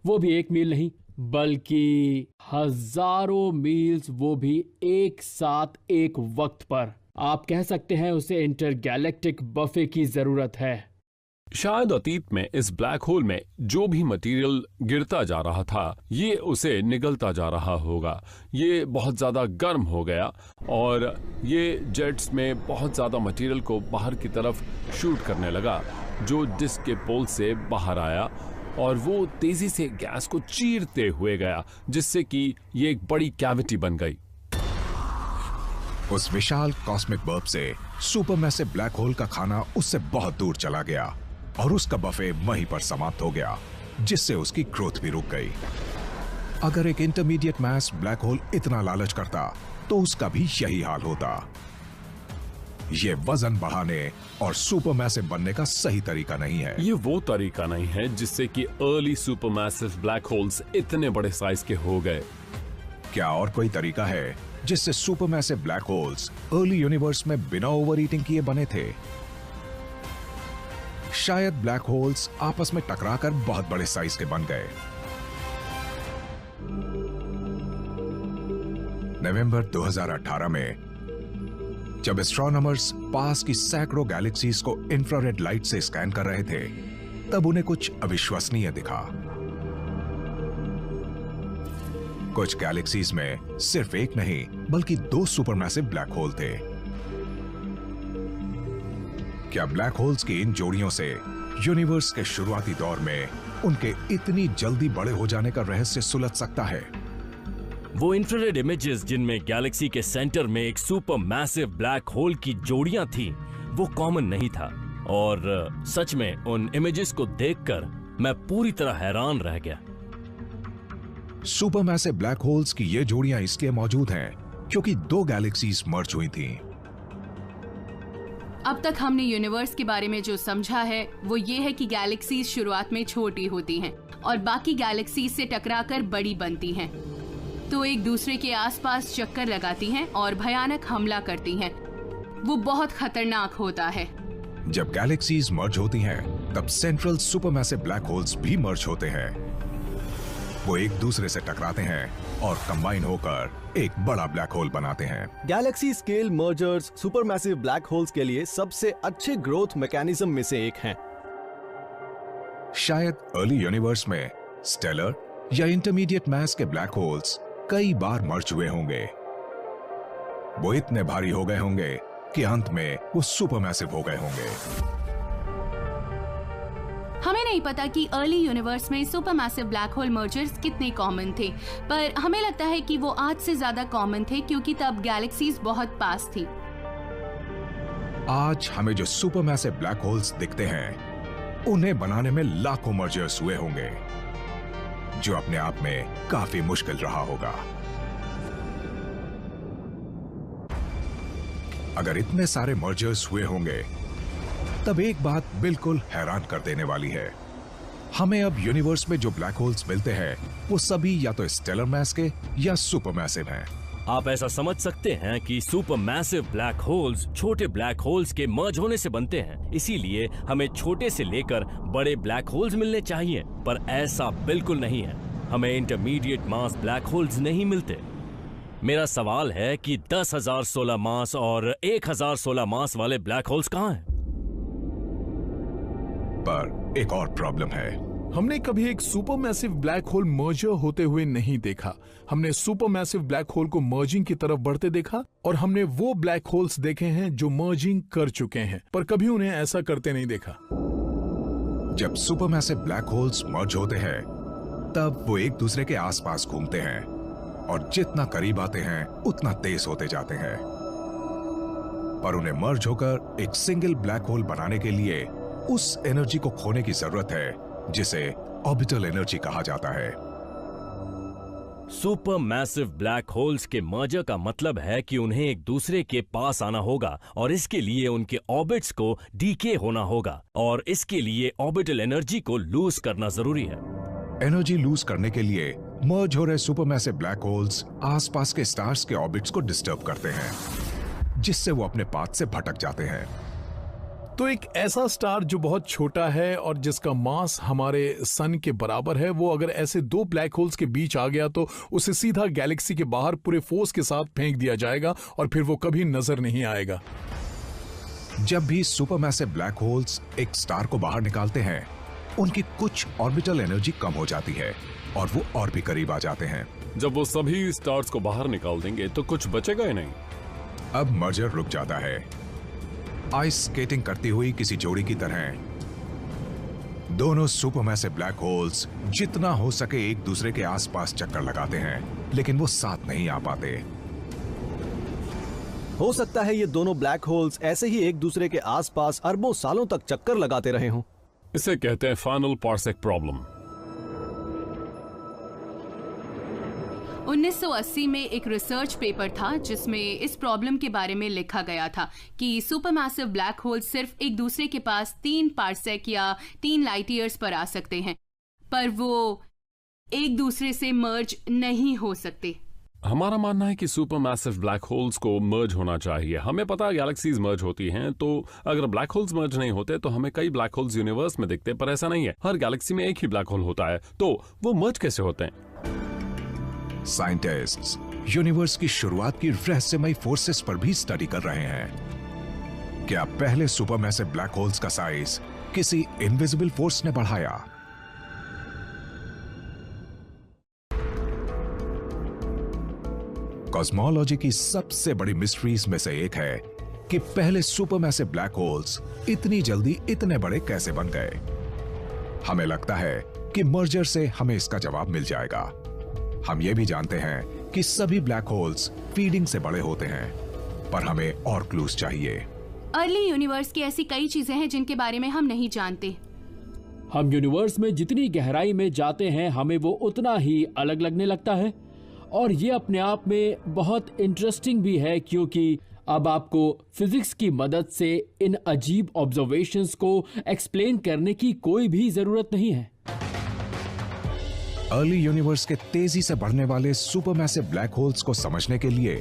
वो भी 1 मील नहीं बल्कि हजारों मील्स, वो भी एक साथ एक वक्त पर। आप कह सकते हैं उसे इंटरगैलेक्टिक बफे की जरूरत है। शायद अतीत में इस ब्लैक होल में जो भी मटेरियल गिरता जा रहा था ये उसे निगलता जा रहा होगा। ये बहुत ज़्यादा गर्म हो गया और ये जेट्स में बहुत ज़्यादा मटेरियल को बाहर की तरफ शूट करने लगा जो डिस्क के पोल से बाहर आया और वो तेज़ी से गैस को चीरते हुए गया जिससे कि ये एक बड़ी कैविटी बन गई। उस विशाल कॉस्मिक बर्ब से सुपरमैसिव ब्लैक होल का खाना उससे बहुत दूर चला गया और उसका बफे वहीं पर समाप्त हो गया जिससे उसकी ग्रोथ भी रुक गई। अगर एक इंटरमीडिएट मास ब्लैक होल इतना लालच करता तो उसका भी यही हाल होता। ये वजन बढ़ाने और सुपरमैसिव बनने का सही तरीका नहीं है। ये वो तरीका नहीं है जिससे कि अर्ली सुपरमैसिव ब्लैक होल्स इतने बड़े साइज के हो गए। क्या और कोई तरीका है जिससे supermassive black holes early universe में बिना ओवर ईटिंग किए बने थे? शायद ब्लैक होल्स आपस में टकराकर बहुत बड़े साइज के बन गए। नवंबर 2018 में जब एस्ट्रोनॉमर्स पास की सैकड़ों गैलेक्सीज को इंफ्रारेड लाइट से स्कैन कर रहे थे तब उन्हें कुछ अविश्वसनीय दिखा। कुछ गैलेक्सीज में सिर्फ एक नहीं बल्कि 2 सुपरमैसिव ब्लैक होल थे। क्या ब्लैक होल्स की इन जोड़ियों से यूनिवर्स के शुरुआती दौर में उनके इतनी जल्दी बड़े हो जाने का रहस्य सुलझ सकता है? वो इंफ्रारेड इमेजेस जिनमें गैलेक्सी के सेंटर में एक सुपर मैसिव ब्लैक होल की जोड़ियां थी वो कॉमन नहीं था और सच में उन इमेजेस को देखकर मैं पूरी तरह हैरान रह गया। सुपरमैसिव ब्लैक होल्स की ये जोड़ियां इसलिए मौजूद हैं क्योंकि 2 गैलेक्सीज मर्ज हुई थीं। अब तक हमने यूनिवर्स के बारे में जो समझा है वो ये है कि गैलेक्सीज शुरुआत में छोटी होती हैं और बाकी गैलेक्सीज से टकराकर बड़ी बनती हैं, तो एक दूसरे के आसपास चक्कर लगाती हैं और भयानक हमला करती हैं। वो बहुत खतरनाक होता है। जब गैलेक्सीज मर्ज होती हैं, तब सेंट्रल सुपरमैसिव ब्लैक होल्स भी मर्ज होते हैं। वो एक दूसरे से टकराते हैं और कंबाइन होकर एक बड़ा ब्लैक होल बनाते हैं। Galaxy scale mergers supermassive black holes के लिए सबसे अच्छे ग्रोथ मैकेनिज्म में से एक हैं। शायद अर्ली यूनिवर्स में स्टेलर या इंटरमीडिएट मास के ब्लैक होल्स कई बार मर्ज हुए होंगे। वो इतने भारी हो गए होंगे कि अंत में वो सुपरमैसिव हो गए होंगे। हमें नहीं पता कि अर्ली यूनिवर्स में सुपरमैसिव ब्लैक होल मर्जर्स कितने कॉमन थे, पर हमें लगता है कि वो आज से ज्यादा कॉमन थे क्योंकि तब गैलेक्सीज बहुत पास थी। आज हमें जो सुपरमैसिव ब्लैक होल्स दिखते हैं उन्हें बनाने में लाखों मर्जर्स हुए होंगे जो अपने आप में काफी मुश्किल रहा होगा। अगर इतने सारे मर्जर्स हुए होंगे तब एक बात बिल्कुल हैरान कर देने वाली है। हमें अब यूनिवर्स में जो ब्लैक होल्स मिलते हैं वो सभी या तो स्टेलर मास के या सुपरमैसिव हैं। आप ऐसा समझ सकते हैं कि सुपरमैसिव ब्लैक होल्स छोटे ब्लैक होल्स के मर्ज होने से बनते हैं, इसीलिए हमें छोटे से लेकर बड़े ब्लैक होल्स मिलने चाहिए, पर ऐसा बिल्कुल नहीं है। हमें इंटरमीडिएट मास ब्लैक होल्स नहीं मिलते। मेरा सवाल है कि 10,000 सोलर मास और 1,000 सोलर मास वाले ब्लैक होल्स कहाँ हैं? पर एक और प्रॉब्लम है। हमने कभी एक सुपरमैसिव ब्लैक होल मर्जर होते हुए नहीं देखा। हमने सुपरमैसिव ब्लैक होल को मर्जिंग की तरफ बढ़ते देखा और हमने वो ब्लैक होल्स देखे हैं जो मर्जिंग कर चुके हैं, पर कभी उन्हें ऐसा करते नहीं देखा। जब सुपरमैसिव ब्लैक होल्स मर्ज होते हैं तब वो एक दूसरे के आसपास घूमते हैं और जितना करीब आते हैं उतना तेज होते जाते हैं, पर उन्हें मर्ज होकर एक सिंगल ब्लैक होल बनाने के लिए उस एनर्जी को खोने की जरूरत है जिसे ऑर्बिटल एनर्जी कहा जाता है। सुपरमैसिव ब्लैक होल्स के मर्जर का मतलब है कि उन्हें एक दूसरे के पास आना होगा और इसके लिए उनके ऑर्बिट्स को डीके होना होगा और इसके लिए ऑर्बिटल एनर्जी को लूज करना जरूरी है। एनर्जी लूज करने के लिए मर्ज हो रहे सुपरमैसिव ब्लैक होल्स आसपास के स्टार्स के ऑर्बिट्स को डिस्टर्ब करते हैं जिससे वो अपने पाथ से भटक जाते हैं। तो एक ऐसा स्टार जो बहुत छोटा है और जिसका मास हमारे सन के बराबर है, वो अगर ऐसे 2 ब्लैक होल्स के बीच आ गया तो उसे सीधा गैलेक्सी के बाहर पूरे फोर्स के साथ फेंक दिया जाएगा और फिर वो कभी नजर नहीं आएगा। जब भी सुपरमैसिव ब्लैक होल्स एक स्टार को बाहर निकालते हैं, उनकी कुछ ऑर्बिटल एनर्जी कम हो जाती है और वो और भी करीब आ जाते हैं। जब वो सभी स्टार्स को बाहर निकाल देंगे तो कुछ बचेगा ही नहीं। अब मर्जर रुक जाता है। आइस स्केटिंग करती हुई किसी जोड़ी की तरह दोनों सुपरमैसिव ब्लैक होल्स जितना हो सके एक दूसरे के आसपास चक्कर लगाते हैं, लेकिन वो साथ नहीं आ पाते। हो सकता है ये दोनों ब्लैक होल्स ऐसे ही एक दूसरे के आसपास अरबों सालों तक चक्कर लगाते रहे हों। इसे कहते हैं फाइनल पार्सेक प्रॉब्लम। 1980 में एक रिसर्च पेपर था जिसमें इस प्रॉब्लम के बारे में लिखा गया था कि सुपरमैसिव ब्लैक होल सिर्फ एक दूसरे के पास 3 पार्सेक या 3 लाइट ईयर्स पर आ सकते हैं, पर वो एक दूसरे से मर्ज नहीं हो सकते। हमारा मानना है कि सुपरमैसिव ब्लैक होल्स को मर्ज होना चाहिए। हमें पता है गैलेक्सीज मर्ज होती हैं, तो अगर ब्लैक होल्स मर्ज नहीं होते तो हमें कई ब्लैक होल्स यूनिवर्स में दिखते, पर ऐसा नहीं है। हर गैलेक्सी में एक ही ब्लैक होल होता है, तो वो मर्ज कैसे होते हैं? साइंटिस्ट्स यूनिवर्स की शुरुआत की रहस्यमयी फोर्सेस पर भी स्टडी कर रहे हैं। क्या पहले सुपरमैसिव ब्लैक होल्स का साइज किसी इनविजिबल फोर्स ने बढ़ाया? कॉस्मोलॉजी की सबसे बड़ी मिस्ट्रीज में से एक है कि पहले सुपरमैसिव ब्लैक होल्स इतनी जल्दी इतने बड़े कैसे बन गए। हमें लगता है कि मर्जर से हमें इसका जवाब मिल जाएगा। हम ये भी जानते हैं कि सभी ब्लैक होल्स फीडिंग से बड़े होते हैं, पर हमें और क्लूज चाहिए। अर्ली यूनिवर्स की ऐसी कई चीजें हैं जिनके बारे में हम नहीं जानते। हम यूनिवर्स में जितनी गहराई में जाते हैं हमें वो उतना ही अलग लगने लगता है, और ये अपने आप में बहुत इंटरेस्टिंग भी है क्योंकि अब आपको फिजिक्स की मदद से इन अजीब ऑब्जर्वेशंस को एक्सप्लेन करने की कोई भी जरूरत नहीं है। अर्ली यूनिवर्स के तेजी से बढ़ने वाले सुपरमैसिव ब्लैक होल्स को समझने के लिए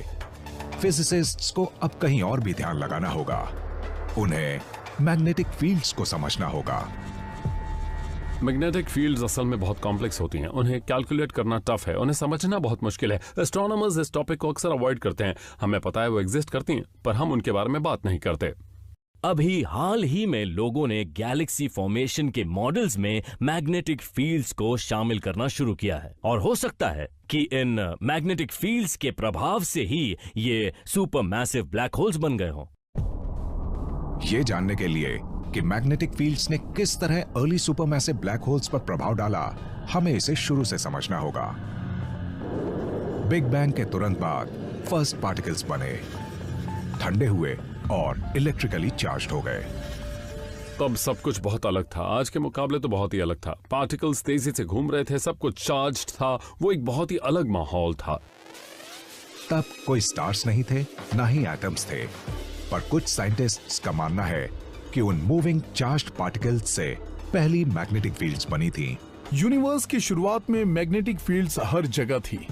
फिजिसिस्ट्स को अब कहीं और भी ध्यान लगाना होगा। उन्हें मैग्नेटिक फील्ड्स को समझना होगा। मैग्नेटिक फील्ड्स असल में बहुत कॉम्प्लेक्स होती हैं, उन्हें कैलकुलेट करना टफ है, उन्हें समझना बहुत मुश्किल है। एस्ट्रोनॉमर्स इस टॉपिक को अक्सर अवॉइड करते हैं। हमें पता है वो एग्जिस्ट करती हैं, पर हम उनके बारे में बात नहीं करते। अभी हाल ही में लोगों ने गैलेक्सी फॉर्मेशन के मॉडल्स में मैग्नेटिक फील्ड्स को शामिल करना शुरू किया है, और हो सकता है कि इन मैग्नेटिक फील्ड्स के प्रभाव से ही ये सुपरमैसिव ब्लैक होल्स बन गए हों। ये जानने के लिए कि मैग्नेटिक फील्ड्स ने किस तरह अर्ली सुपरमैसिव ब्लैक होल्स पर प्रभाव डाला, हमें इसे शुरू से समझना होगा। बिग बैंग के तुरंत बाद फर्स्ट पार्टिकल्स बने, ठंडे हुए और इलेक्ट्रिकली चार्ज्ड हो गए। तब सब कुछ बहुत अलग था, आज के मुकाबले तो बहुत ही अलग था। पार्टिकल्स तेजी से घूम रहे थे, सब कुछ चार्ज्ड था, वो एक बहुत ही अलग माहौल था। तब कोई स्टार्स नहीं थे, ना ही एटम्स थे, पर कुछ साइंटिस्ट्स का मानना है कि उन मूविंग चार्ज्ड पार्टिकल्स से पहली मैग्नेटिक फील्ड्स बनी थी। यूनिवर्स की शुरुआत में मैग्नेटिक फील्ड्स हर जगह थी।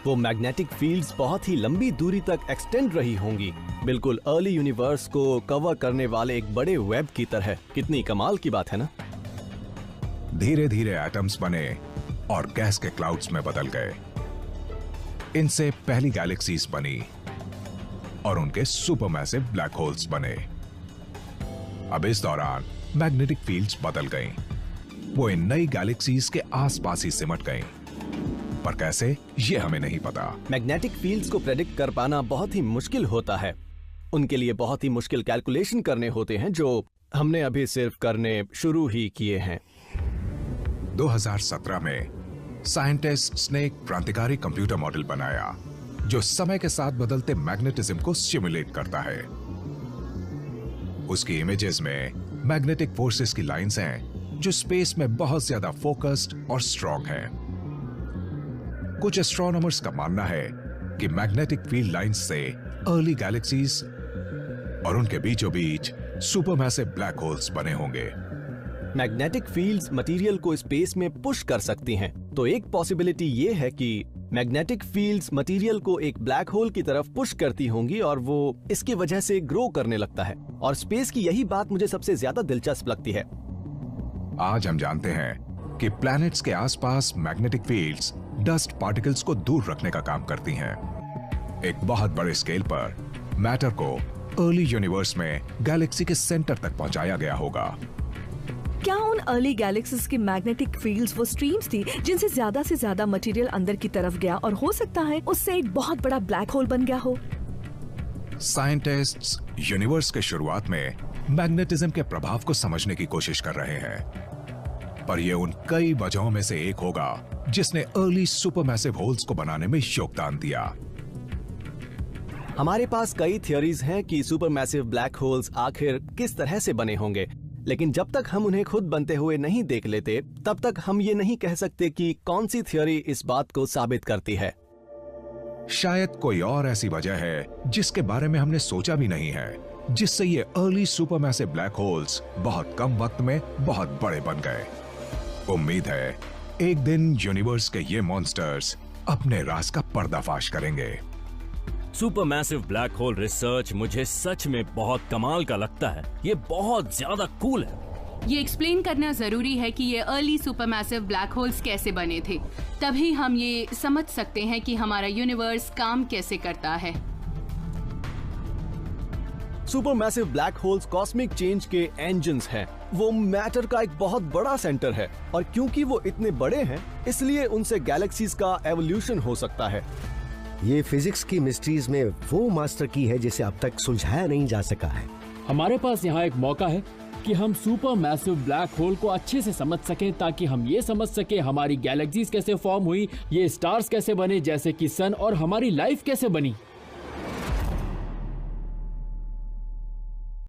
वो मैग्नेटिक फील्ड्स बहुत ही लंबी दूरी तक एक्सटेंड रही होंगी, बिल्कुल अर्ली यूनिवर्स को कवर करने वाले एक बड़े वेब की तरह। कितनी कमाल की बात है ना। धीरे धीरे एटम्स बने और गैस के क्लाउड्स में बदल गए। इनसे पहली गैलेक्सीज बनी और उनके सुपरमैसिव ब्लैक होल्स बने। अब इस दौरान मैग्नेटिक फील्ड्स बदल गईं। वो इन नई गैलेक्सीज के आसपास ही सिमट गईं, पर कैसे ये हमें नहीं पता। मैग्नेटिक फील्ड्स को प्रेडिक्ट कर पाना बहुत ही मुश्किल होता है। उनके लिए बहुत ही मुश्किल कैलकुलेशन करने होते हैं, जो हमने अभी सिर्फ करने शुरू ही किए हैं। 2017 में साइंटिस्ट्स ने एक क्रांतिकारी कंप्यूटर मॉडल बनाया जो समय के साथ बदलते मैग्नेटिज्म को सिमुलेट करता है। उसकी इमेजेस में मैग्नेटिक फोर्सेस की लाइंस हैं जो स्पेस में बहुत ज्यादा फोकस्ड और स्ट्रॉन्ग हैं। कुछ एस्ट्रोनॉमर्स का मानना है कि मैग्नेटिक फील्ड लाइंस से अर्ली गैलेक्सीज और उनके बीचों बीच सुपरमैसिव ब्लैक होल्स बने होंगे। मैग्नेटिक फील्ड्स मटेरियल को स्पेस में पुश कर सकती हैं, तो एक पॉसिबिलिटी ये है कि मैग्नेटिक फील्ड्स मटेरियल को एक ब्लैक होल की तरफ पुश करती होंगी और वो इसकी वजह से ग्रो करने लगता है। और स्पेस की यही बात मुझे सबसे ज्यादा दिलचस्प लगती है। आज हम जानते हैं कि प्लैनेट्स के आसपास मैग्नेटिक फील्ड्स डस्ट पार्टिकल्स को दूर रखने का काम करती हैं। एक बहुत बड़े स्केल पर मैटर को अर्ली यूनिवर्स में गैलेक्सी के सेंटर तक पहुंचाया गया होगा। क्या उन अर्ली गैलेक्सीज की मैग्नेटिक फील्ड्स वो स्ट्रीम्स थी जिनसे ज्यादा से ज्यादा मटेरियल अंदर की तरफ गया और हो सकता है उससे एक बहुत बड़ा ब्लैक होल बन गया हो? साइंटिस्ट्स यूनिवर्स के शुरुआत में मैग्नेटिज्म के प्रभाव को समझने की कोशिश कर रहे हैं, पर यह उन कई वजहों में से एक होगा जिसने अर्ली सुपरमैसिव होल्स को बनाने में योगदान दिया। हमारे पास कई थियोरीज हैं कि सुपरमैसिव ब्लैक होल्स आखिर किस तरह से बने होंगे, लेकिन जब तक हम उन्हें खुद बनते हुए नहीं देख लेते तब तक हम ये नहीं कह सकते कि कौन सी थियोरी इस बात को साबित करती है। शायद कोई और ऐसी वजह है जिसके बारे में हमने सोचा भी नहीं है, जिससे ये अर्ली सुपरमैसिव ब्लैक होल्स बहुत कम वक्त में बहुत बड़े बन गए। उम्मीद है एक दिन यूनिवर्स के ये मॉन्स्टर्स अपने राज का पर्दाफाश करेंगे। सुपरमैसिव ब्लैक होल रिसर्च मुझे सच में बहुत कमाल का लगता है। ये बहुत ज्यादा कूल है। ये एक्सप्लेन करना जरूरी है कि ये अर्ली सुपरमैसिव ब्लैक होल्स कैसे बने थे, तभी हम ये समझ सकते हैं कि हमारा यूनिवर्स काम कैसे करता है। Supermassive black holes cosmic change के इंजन्स हैं। वो मैटर का एक बहुत बड़ा सेंटर है और क्योंकि वो इतने बड़े हैं इसलिए उनसे गैलेक्सीज का एवोल्यूशन हो सकता है। ये फिजिक्स की मिस्ट्रीज में वो मास्टर की है जिसे अब तक सुलझाया नहीं जा सका है। हमारे पास यहाँ एक मौका है कि हम सुपर मैसिव ब्लैक होल को अच्छे से समझ सकें, ताकि हम ये समझ सके हमारी गैलेक्सीज कैसे फॉर्म हुई, ये स्टार्स कैसे बने जैसे कि सन, और हमारी लाइफ कैसे बनी।